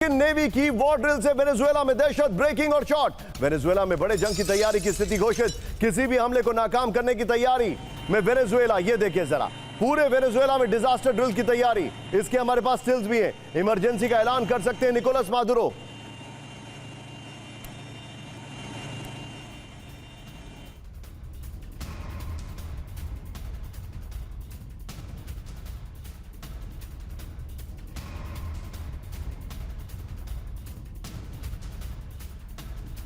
Navy की war drill से Venezuela में दहशत, ब्रेकिंग और शॉट। वेनेजुएला में बड़े जंग की तैयारी की स्थिति घोषित, किसी भी हमले को नाकाम करने की तैयारी में वेनेजुएला। ये देखिए जरा, पूरे वेनेजुएला में डिजास्टर ड्रिल की तैयारी। इसके हमारे पास स्टिल्स भी हैं। इमरजेंसी का ऐलान कर सकते हैं निकोलस मादुरो।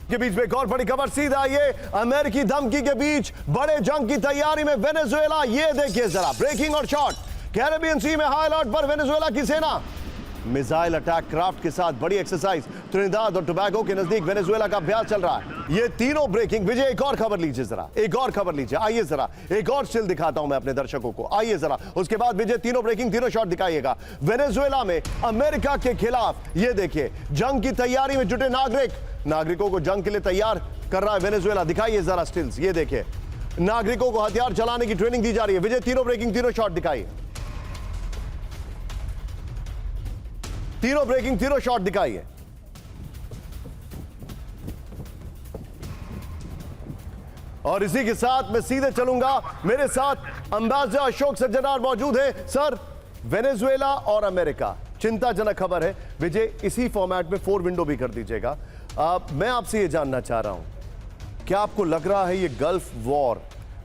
के बीच में एक और बड़ी खबर, सीधा ये अमेरिकी धमकी के बीच बड़े जंग की तैयारी में वेनेजुएला। ये देखिए जरा, ब्रेकिंग और शॉट। कैरेबियन सी में हाई अलर्ट पर वेनेजुएला की सेना। मिसाइल अटैक क्राफ्ट के साथ बड़ी एक्सरसाइज त्रिनिदाद और टोबैगो के नजदीक वेनेजुएला का अभ्यास चल रहा है। ये तीनों ब्रेकिंग। विजय, एक और खबर लीजिए जरा, एक और खबर लीजिए। आइए जरा, एक और स्टिल दिखाता हूं मैं अपने दर्शकों को। आइए जरा, उसके बाद विजय तीनों ब्रेकिंग, तीनों शॉट दिखाइएगा। वेनेजुएला में अमेरिका के खिलाफ ये देखिए जंग की तैयारी में जुटे नागरिकों को जंग के लिए तैयार कर रहा है वेनेजुएला। दिखाइए जरा स्टिल्स, ये देखिए नागरिकों को हथियार चलाने की ट्रेनिंग दी जा रही है। विजय, तीनों ब्रेकिंग, तीनों शॉट दिखाइए। तीनों ब्रेकिंग, तीनों शॉट दिखाइए। और इसी के साथ मैं सीधे चलूंगा, मेरे साथ अंबासिडर अशोक सज्जनार मौजूद हैं। सर, वेनेजुएला और अमेरिका, चिंताजनक खबर है। विजय, इसी फॉर्मेट में 4 विंडो भी कर दीजिएगा। मैं आपसे ये जानना चाह रहा हूं, क्या आपको लग रहा है ये गल्फ वॉर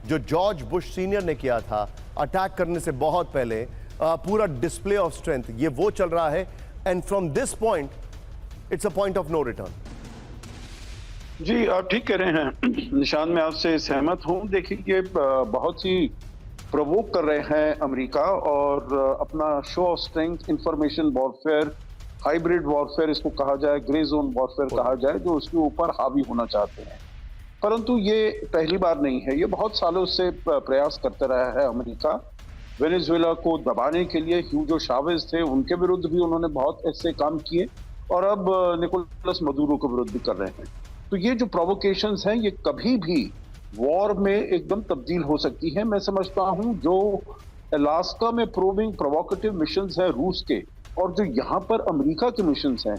जो जॉर्ज बुश सीनियर ने किया था अटैक करने से बहुत पहले, पूरा डिस्प्ले ऑफ स्ट्रेंथ, ये वो चल रहा है? And from this point it's a point of no return. जी, आप ठीक कह रहे हैं निशान, मैं आपसे सहमत हूं। देखिए, ये बहुत ही प्रोवोक कर रहे हैं अमेरिका और अपना show off strength, information warfare, hybrid warfare इसको कहा जाए, ग्रे जोन वॉरफेयर कहा जाए, जो उसके ऊपर हावी होना चाहते हैं। परंतु ये पहली बार नहीं है, ये बहुत सालों से प्रयास करते रहा है अमेरिका। वेनेजुएला को दबाने के लिए ह्यूगो चावेज थे, उनके विरुद्ध भी उन्होंने बहुत ऐसे काम किए, और अब निकोलस मदुरो के विरुद्ध भी कर रहे हैं। तो ये जो प्रोवोकेशंस हैं, ये कभी भी वॉर में एकदम तब्दील हो सकती है। मैं समझता हूं जो अलास्का में प्रोविंग प्रोवोकेटिव मिशंस है रूस के, और जो यहाँ पर अमेरिका के मिशंस हैं,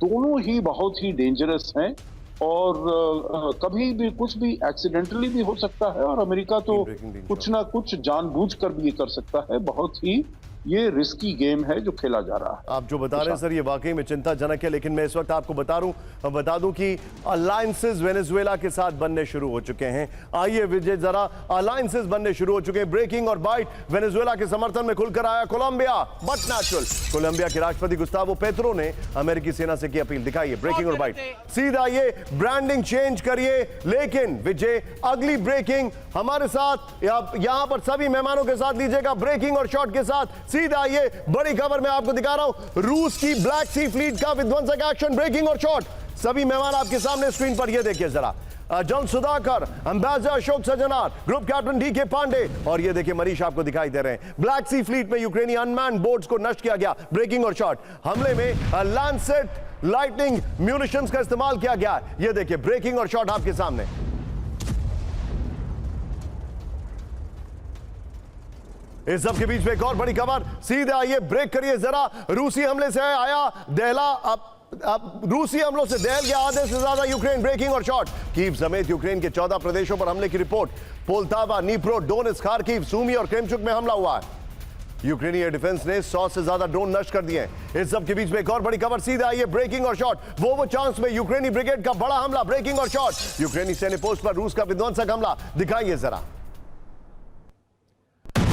दोनों ही बहुत ही डेंजरस हैं। और कभी भी कुछ भी एक्सीडेंटली भी हो सकता है, और अमेरिका तो कुछ ना कुछ जानबूझकर भी ये कर सकता है। बहुत ही ये रिस्की गेम है जो खेला जा रहा है। आप जो बता रहे हैं सर, ये वाकई में चिंताजनक है। लेकिन मैं इस वक्त आपको बता दूं कि अलायंसेस वेनेजुएला के साथ बनने शुरू हो चुके हैं। आइए विजय जरा, अलायंसेस बनने शुरू हो चुके हैं। ब्रेकिंग और बाइट, वेनेजुएला के समर्थन में खुलकर आया कोलंबिया, बट नेचुरल। कोलंबिया के राष्ट्रपति गुस्तावो पेट्रो ने अमेरिकी सेना से की अपील। दिखाइए ब्रेकिंग और बाइट, सीधा ये ब्रांडिंग चेंज करिए। लेकिन विजय, अगली ब्रेकिंग हमारे साथ, यहां पर सभी मेहमानों के साथ लीजिएगा, ब्रेकिंग और शॉट के साथ। सीधा ये बड़ी खबर मैं आपको दिखा रहा हूं, रूस की ब्लैक सी फ्लीट का विध्वंसक एक्शन, ब्रेकिंग और शॉट। सभी मेहमान आपके सामने स्क्रीन पर, ये देखिए जरा, John Sudhakar, ambassador Ashok Sajjanar, group captain DK Pandey, और ये देखिए मनीष आपको दिखाई दे रहे हैं। ब्लैक सी फ्लीट में यूक्रेनी अनमैन बोट्स को नष्ट किया गया, ब्रेकिंग और शॉट। हमले में लैंसेट लाइटनिंग म्यूनिशंस का इस्तेमाल किया गया। ये देखिए ब्रेकिंग और शॉट आपके सामने। इस सब के बीच में एक और बड़ी खबर, सीधे आइए ब्रेक करिए जरा। रूसी हमले से आया दहला, अब रूसी हमलों से दहल गया आधे से ज्यादा यूक्रेन, ब्रेकिंग और शॉट। कीव समेत यूक्रेन के 14 प्रदेशों पर हमले की रिपोर्ट। पोल्तावा, नीप्रो, डोनेट्स्क, खार्किव, सूमी और क्रेमचुक में हमला हुआ है। यूक्रेनी एयर डिफेंस ने 100 से ज्यादा ड्रोन नष्ट कर दिए हैं। इस सब के बीच में एक और बड़ी खबर, सीधे आइए ब्रेकिंग और शॉट। वो चांस में यूक्रेनी ब्रिगेड का बड़ा हमला, ब्रेकिंग और शॉट। यूक्रेनी सैन्य पोस्ट पर रूस का विध्वंसक हमला, दिखाइए जरा।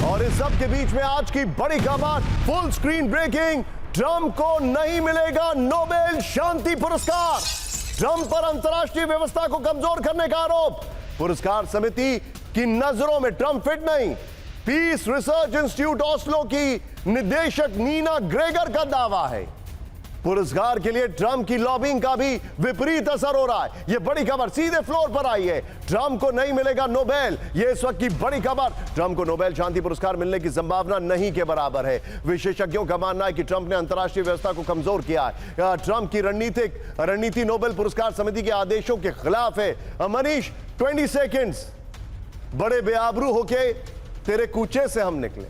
और इस सब के बीच में आज की बड़ी खबर, फुल स्क्रीन ब्रेकिंग, ट्रंप को नहीं मिलेगा नोबेल शांति पुरस्कार। ट्रंप पर अंतर्राष्ट्रीय व्यवस्था को कमजोर करने का आरोप। पुरस्कार समिति की नजरों में ट्रंप फिट नहीं। पीस रिसर्च इंस्टीट्यूट ऑस्लो की निदेशक नीना ग्रेगर का दावा है, पुरस्कार के लिए ट्रंप की लॉबिंग का भी विपरीत असर हो रहा है। यह बड़ी खबर सीधे फ्लोर पर आई है, ट्रंप को नहीं मिलेगा नोबेल। यह इस वक्त की बड़ी खबर, ट्रंप को नोबेल शांति पुरस्कार मिलने की संभावना नहीं के बराबर है। विशेषज्ञों का मानना है कि ट्रंप ने अंतर्राष्ट्रीय व्यवस्था को कमजोर किया है। ट्रंप की रणनीति नोबेल पुरस्कार समिति के आदेशों के खिलाफ है। मनीष, 20 सेकेंड्स, बड़े बेआबरू होके तेरे कूचे से हम निकले।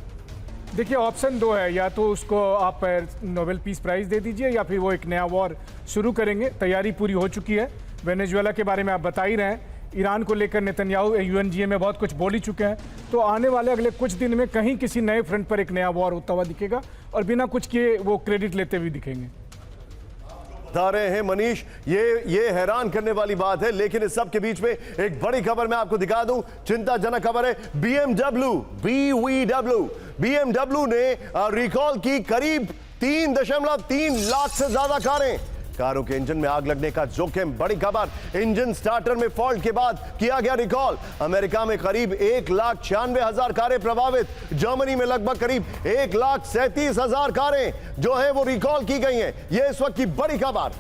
देखिए ऑप्शन दो है, या तो उसको आप नोबेल पीस प्राइज दे दीजिए या फिर वो एक नया वॉर शुरू करेंगे। तैयारी पूरी हो चुकी है। वेनेजुएला के बारे में आप बता ही रहे हैं, ईरान को लेकर नेतन्याहू यूएनजीए में बहुत कुछ बोल ही चुके हैं। तो आने वाले अगले कुछ दिन में कहीं किसी नए फ्रंट पर एक नया वॉर होता हुआ दिखेगा और बिना कुछ किए वो क्रेडिट लेते हुए दिखेंगे। बता रहे हैं मनीष, ये हैरान करने वाली बात है। लेकिन इस सब के बीच में एक बड़ी खबर मैं आपको दिखा दूं, चिंताजनक खबर है। बीएमडब्ल्यू ने रिकॉल की करीब 3.3 लाख से ज्यादा कारें। कारों के इंजन में आग लगने का जोखिम, बड़ी खबर। इंजन स्टार्टर में फॉल्ट के बाद किया गया रिकॉल। अमेरिका में करीब 1,96,000 कारें प्रभावित। जर्मनी में लगभग करीब 1,37,000 कारें जो है वो रिकॉल की गई हैं। यह इस वक्त की बड़ी खबर।